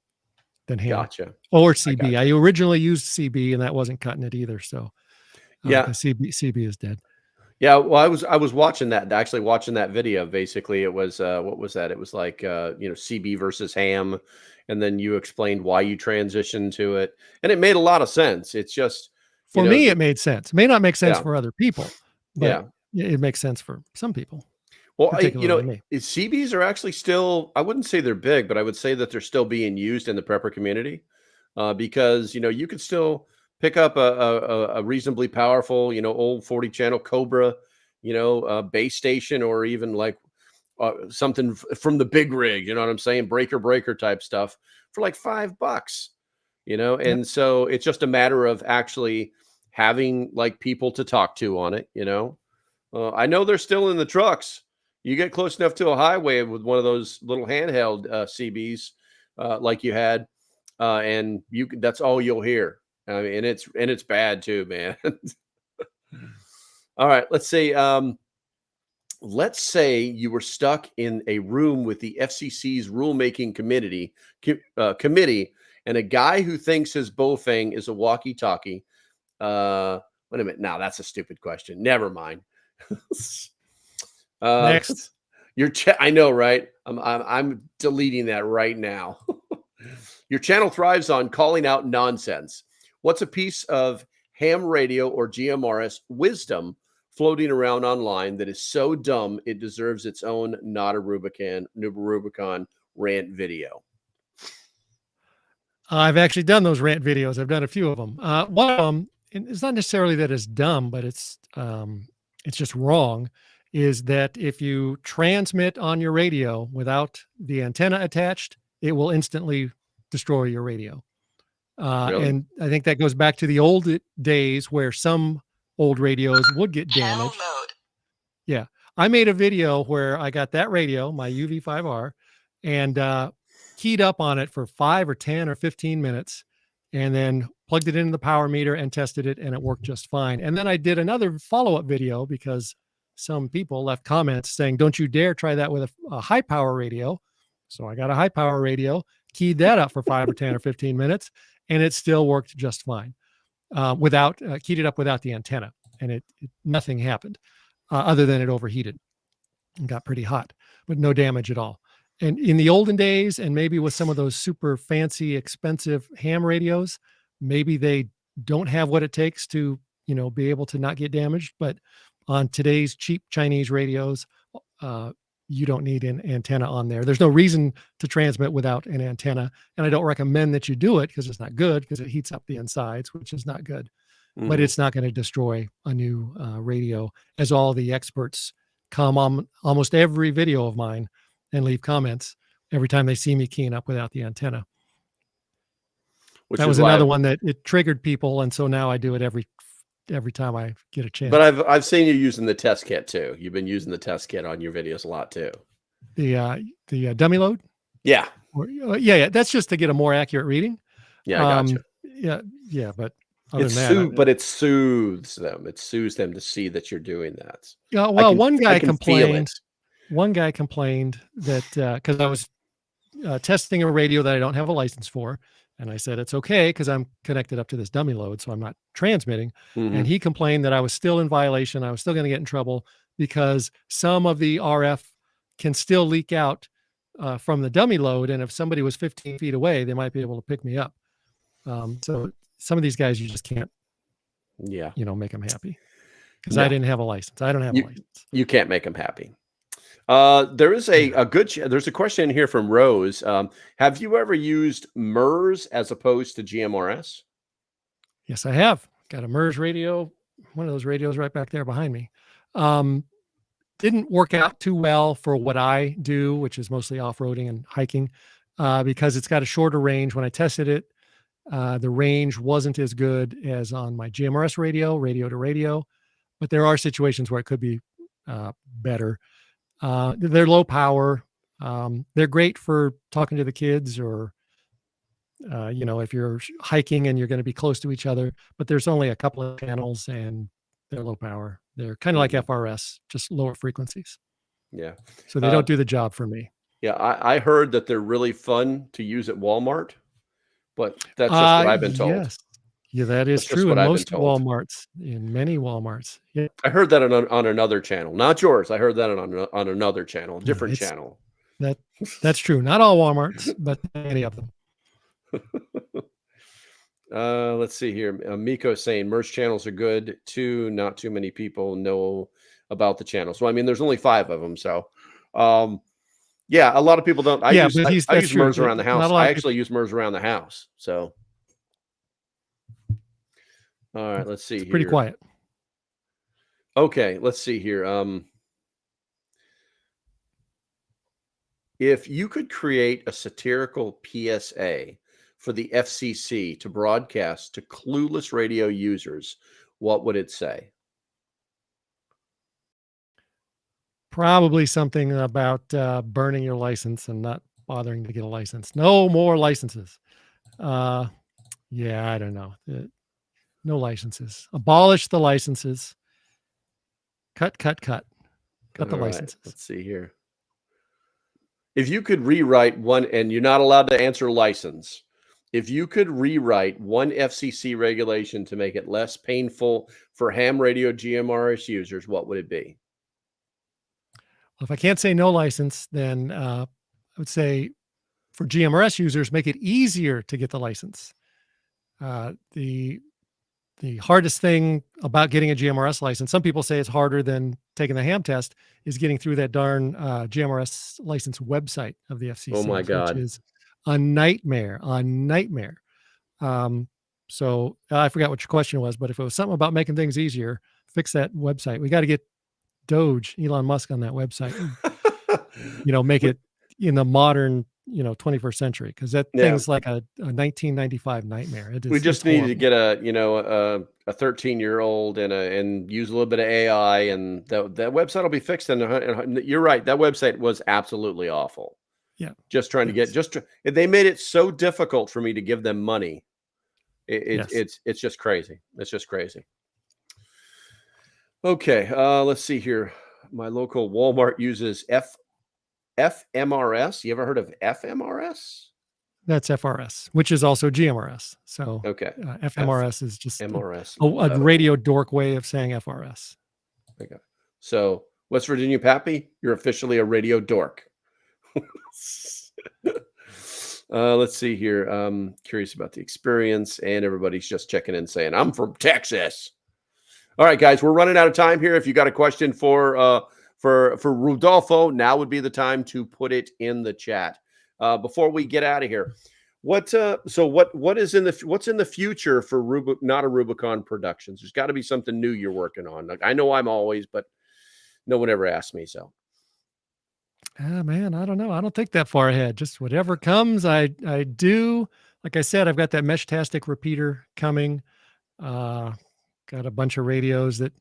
than ham. Gotcha. Or CB. I originally used CB and that wasn't cutting it either. So yeah, CB is dead. Yeah, well, I was watching that, actually watching that video. Basically, it was what was that? It was like CB versus H.A.M, and then you explained why you transitioned to it, and it made a lot of sense. It's just for me, it made sense. It may not make sense for other people, but yeah, it makes sense for some people. Well, CBs are actually still, I wouldn't say they're big, but I would say that they're still being used in the prepper community because, you could still pick up a reasonably powerful, old 40 channel Cobra, base station, or even like something from the big rig, you know what I'm saying? Breaker type stuff for like $5, and so it's just a matter of actually having like people to talk to on it. I know they're still in the trucks. You get close enough to a highway with one of those little handheld CBs like you had, and that's all you'll hear. I mean, and it's bad too, man. All right, let's say you were stuck in a room with the FCC's rulemaking committee, and a guy who thinks his Baofeng is a walkie-talkie. Wait a minute, now that's a stupid question. Never mind. Next, I know, right? I'm deleting that right now. Your channel thrives on calling out nonsense. What's a piece of ham radio or GMRS wisdom floating around online that is so dumb it deserves its own NotaRubicon rant video? I've actually done those rant videos. I've done a few of them. One of them, it's not necessarily that it's dumb, but it's just wrong, is that if you transmit on your radio without the antenna attached, it will instantly destroy your radio. Really? And I think that goes back to the old days where some old radios would get damaged. Yeah. I made a video where I got that radio, my UV5R, and keyed up on it for 5 or 10 or 15 minutes, and then plugged it into the power meter and tested it, and it worked just fine. And then I did another follow-up video because some people left comments saying, don't you dare try that with a high power radio. So I got a high power radio, keyed that up for 5 or 10 or 15 minutes, and it still worked just fine keyed it up without the antenna. And nothing happened other than it overheated and got pretty hot, but no damage at all. and in the olden days, and maybe with some of those super fancy, expensive ham radios, maybe they don't have what it takes to, be able to not get damaged. But on today's cheap Chinese radios, you don't need an antenna on there. There's no reason to transmit without an antenna. And I don't recommend that you do it because it's not good, because it heats up the insides, which is not good. But it's not going to destroy a new radio, as all the experts come on almost every video of mine and leave comments every time they see me keying up without the antenna. That was another one that it triggered people. And so now I do it every time I get a chance. But I've seen you using the test kit too. You've been using the test kit on your videos a lot too. The dummy load. Yeah. Yeah. That's just to get a more accurate reading. Yeah, I gotcha. Yeah. But other than that, but it soothes them. It soothes them to see that you're doing that. Yeah. Well, one guy complained that because I was testing a radio that I don't have a license for. And I said, it's okay because I'm connected up to this dummy load, so I'm not transmitting. And he complained that I was still in violation. I was still going to get in trouble because some of the RF can still leak out from the dummy load. And if somebody was 15 feet away, they might be able to pick me up. So some of these guys, you just can't, make them happy because I didn't have a license. I don't have a license. You can't make them happy. There is there's a question in here from Rose. Have you ever used MERS as opposed to GMRS? Yes, I have. Got a MERS radio, one of those radios right back there behind me. Didn't work out too well for what I do, which is mostly off-roading and hiking, because it's got a shorter range. When I tested it, the range wasn't as good as on my GMRS radio to radio, but there are situations where it could be better. They're low power. They're great for talking to the kids or, if you're hiking and you're going to be close to each other, but there's only a couple of channels and they're low power. They're kind of like FRS, just lower frequencies. Yeah. So they don't do the job for me. Yeah. I heard that they're really fun to use at Walmart, but that's just what I've been told. Yes. Yeah, that is true in most Walmarts, in many Walmarts. Yeah. I heard that on another channel, not yours. I heard that on another channel, different channel. That's true. Not all Walmarts, but many of them. Let's see here. Miko saying MERS channels are good too. Not too many people know about the channel. So, I mean, there's only 5 of them. So, yeah, a lot of people don't. I use MERS around the house. I actually use MERS around the house. So. All right, let's see. It's pretty quiet. Okay, let's see here. If you could create a satirical PSA for the FCC to broadcast to clueless radio users, what would it say? Probably something about burning your license and not bothering to get a license. No more licenses. Yeah, I don't know. No licenses. Abolish the licenses. Cut the licenses. Let's see here. If you could rewrite one, and you're not allowed to answer license, if you could rewrite one FCC regulation to make it less painful for ham radio GMRS users, what would it be? Well, if I can't say no license, then I would say for GMRS users, make it easier to get the license. The hardest thing about getting a GMRS license, some people say it's harder than taking the ham test, is getting through that darn GMRS license website of the FCC. Oh my God. Which is a nightmare. So I forgot what your question was, but if it was something about making things easier, fix that website. We got to get Elon Musk on that website, make it in the modern 21st century, because that thing's like a 1995 nightmare. We just need to get a 13-year-old and use a little bit of AI, and that website will be fixed. And you're right, that website was absolutely awful. Yeah, just trying to get they made it so difficult for me to give them money. It's just crazy. It's just crazy. Okay, let's see here. My local Walmart uses FMRS. You ever heard of FMRS? That's FRS, which is also GMRS. So okay, FMRS is just MRS, a radio dork way of saying FRS. Okay, so West Virginia Pappy, you're officially a radio dork. Let's see here. Curious about the experience, and everybody's just checking in saying, I'm from Texas. All right, guys, we're running out of time here. If you got a question for Randolpho, now would be the time to put it in the chat. Before we get out of here, what's in the future for NotaRubicon Productions? There's got to be something new you're working on. Like, I know I'm always, but no one ever asked me. So, man, I don't know. I don't think that far ahead. Just whatever comes, I do. Like I said, I've got that Meshtastic repeater coming. Got a bunch of radios that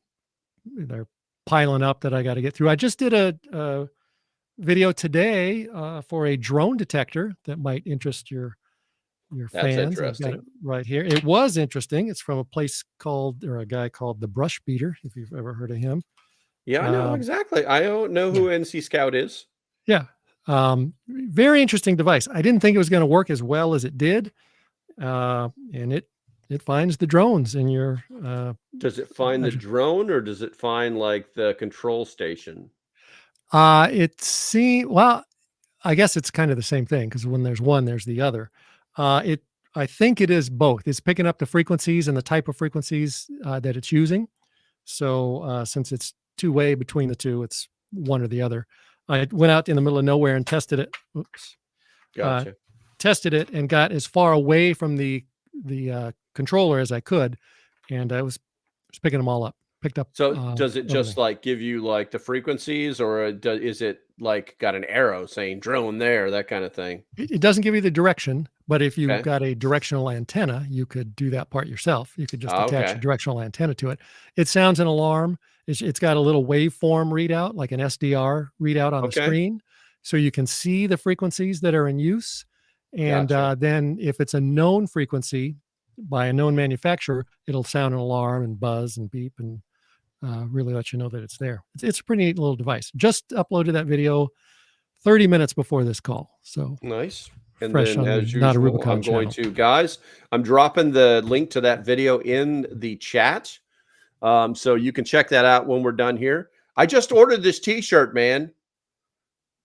they're piling up that I got to get through. I just did a video today for a drone detector that might interest your that's fans. interesting. I've got it right here. It was interesting. It's from a guy called the Brush Beater, if you've ever heard of him. Yeah, I know exactly. I don't know who NC Scout is. Yeah. Very interesting device. I didn't think it was going to work as well as it did. And it finds the drones in your does it find the drone, or does it find like the control station? Well, I guess it's kind of the same thing, because when there's one, there's the other. I think it is both. It's picking up the frequencies and the type of frequencies that it's using. So since it's two-way between the two, it's one or the other. I went out in the middle of nowhere and tested it. Oops. Gotcha. Tested it and got as far away from the controller as I could, and I was picking them all up. Picked up. So does it just everything. like give you like the frequencies, or is it like got an arrow saying drone there, that kind of thing? It doesn't give you the direction, but if you've Okay. got a directional antenna, you could do that part yourself. You could just attach a directional antenna to it. It sounds an alarm. It's got a little waveform readout, like an SDR readout on the screen, so you can see the frequencies that are in use. And then if it's a known frequency by a known manufacturer, it'll sound an alarm and buzz and beep and really let you know that it's there. It's a pretty neat little device. Just uploaded that video 30 minutes before this call. So nice. And fresh then, on as the usual, NotaRubicon I'm going channel. to, guys, I'm dropping the link to that video in the chat. So you can check that out when we're done here. I just ordered this t-shirt, man.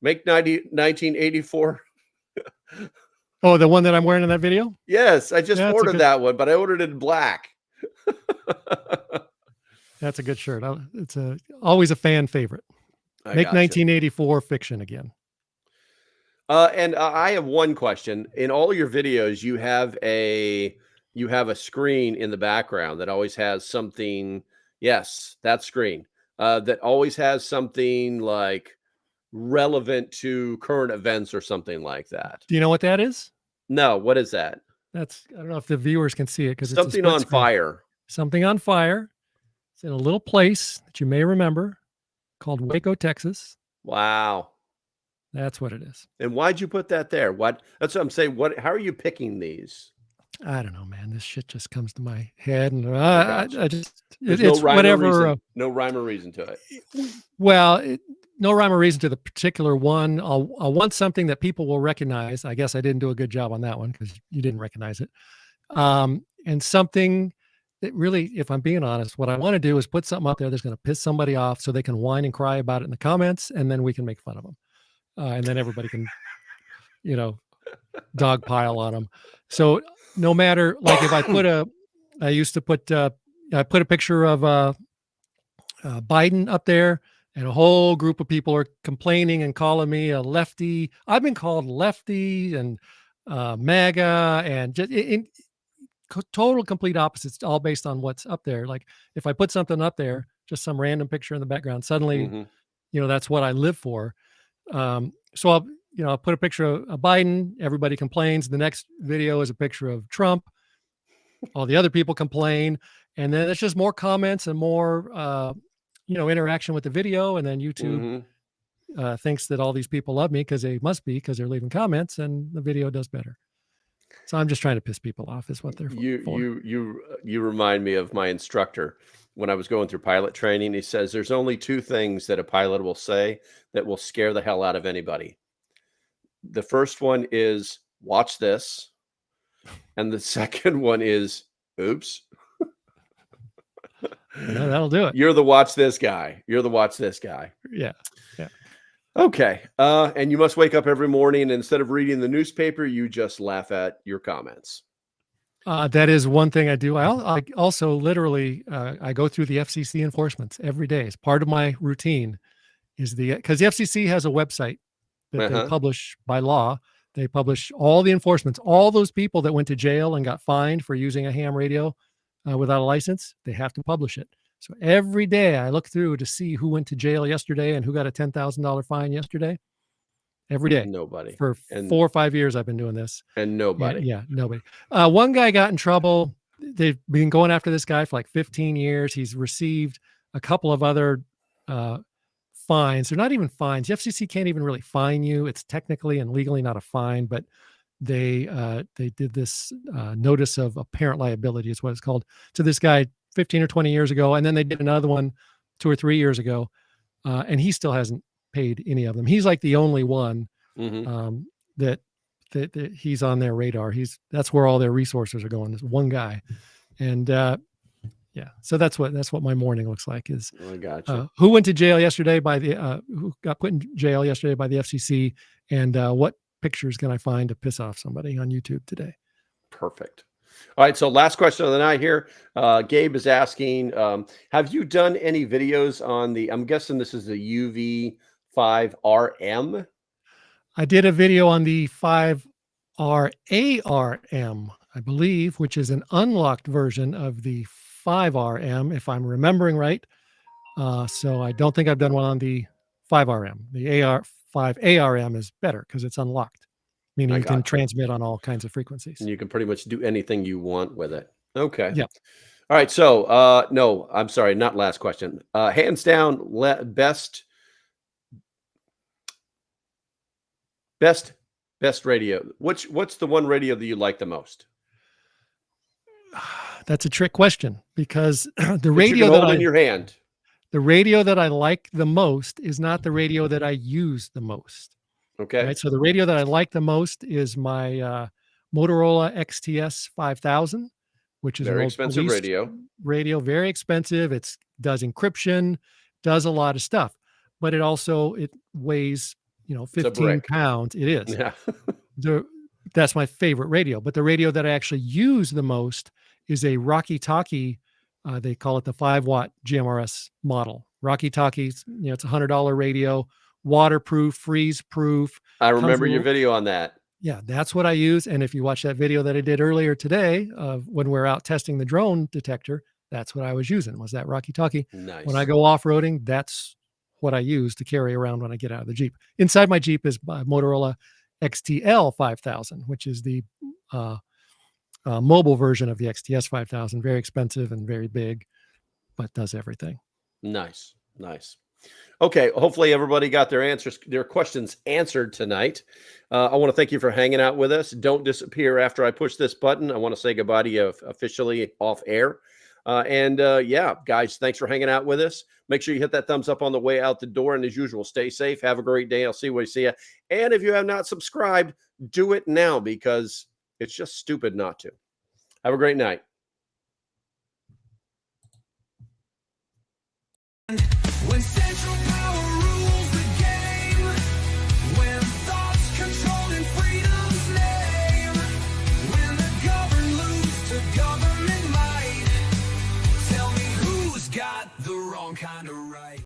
Make 1984. Oh, the one that I'm wearing in that video? Yes, I just ordered that one, but I ordered it in black. That's a good shirt. It's always a fan favorite. Make 1984 fiction again. And I have one question. In all your videos, you have a screen in the background that always has something. Yes, that screen that always has something like relevant to current events or something like that. Do you know what that is? No, what is that? I don't know if the viewers can see it, because something on fire. Something on fire. It's in a little place that you may remember called Waco, Texas. Wow. That's what it is. And why'd you put that there? That's what I'm saying. How are you picking these? I don't know, man. This shit just comes to my head, and it's no whatever. No rhyme or reason to it. Well, no rhyme or reason to the particular one. I'll want something that people will recognize. I guess I didn't do a good job on that one, because you didn't recognize it. And something that really, if I'm being honest, what I want to do is put something up there that's going to piss somebody off, so they can whine and cry about it in the comments, and then we can make fun of them. And then everybody can, dog pile on them. So no matter, like, if I put I put a picture of Biden up there, and a whole group of people are complaining and calling me a lefty. I've been called lefty and MAGA, and just in total complete opposites, all based on what's up there. Like, if I put something up there, just some random picture in the background, suddenly, that's what I live for. So I'll put a picture of Biden, everybody complains. The next video is a picture of Trump. All the other people complain. And then it's just more comments and more, interaction with the video. And then YouTube thinks that all these people love me, because they must be, because they're leaving comments, and the video does better. So I'm just trying to piss people off, is what they're for. You remind me of my instructor when I was going through pilot training. He says there's only two things that a pilot will say that will scare the hell out of anybody. The first one is, watch this. And the second one is, oops. That'll do it. You're the watch this guy. You're the watch this guy. Yeah. Okay. And you must wake up every morning and instead of reading the newspaper, you just laugh at your comments. That is one thing I do. I also literally I go through the FCC enforcements every day. As part of my routine is because the FCC has a website that they publish by law. They publish all the enforcements, all those people that went to jail and got fined for using a ham radio without a license. They have to publish it. So every day I look through to see who went to jail yesterday and who got a $10,000 fine yesterday. Every day. Nobody. For And 4 or 5 years I've been doing this. And nobody. Yeah, nobody. One guy got in trouble. They've been going after this guy for like 15 years. He's received a couple of other fines. They're not even fines. The FCC can't even really fine you. It's technically and legally not a fine, but they did this notice of apparent liability is what it's called to this guy 15 or 20 years ago. And then they did another one 2 or 3 years ago. And he still hasn't paid any of them. He's like the only one that he's on their radar. That's where all their resources are going. This one guy. And yeah, so that's what my morning looks like is I gotcha. Who went to jail yesterday who got put in jail yesterday by the FCC, and what pictures can I find to piss off somebody on YouTube today? Perfect. All right, so last question of the night here. Gabe is asking, have you done any videos on I'm guessing this is the UV5RM? I did a video on the 5RARM, I believe, which is an unlocked version of the 5RM, if I'm remembering right. So I don't think I've done one on the 5RM. The 5ARM is better because it's unlocked, meaning you can transmit on all kinds of frequencies. And you can pretty much do anything you want with it. Okay. Yeah. All right. So, no, I'm sorry, not last question. Hands down, best radio. What's the one radio that you like the most? That's a trick question because the radio that in your hand. The radio that I like the most is not the radio that I use the most. Okay. Right. So the radio that I like the most is my Motorola XTS 5000, which is very expensive radio. Very expensive. It does encryption, does a lot of stuff, but it weighs 15 pounds. It is. Yeah. That's my favorite radio. But the radio that I actually use the most is a Rocky Talkie. They call it the 5-watt GMRS model. Rocky Talkies, it's a $100 radio, waterproof, freeze-proof. I remember your video on that. Yeah, that's what I use. And if you watch that video that I did earlier today of when we're out testing the drone detector, that's what I was using, was that Rocky Talkie. Nice. When I go off-roading, that's what I use to carry around when I get out of the Jeep. Inside my Jeep is Motorola XTL 5000, which is the mobile version of the XTS 5000. Very expensive and very big, but does everything. Nice. Okay, hopefully everybody got their questions answered tonight. I want to thank you for hanging out with us. Don't disappear after I push this button. I want to say goodbye to you officially off air. Yeah, guys, thanks for hanging out with us. Make sure you hit that thumbs up on the way out the door. And as usual, stay safe. Have a great day. I'll see you. And if you have not subscribed, do it now because it's just stupid not to. Have a great night.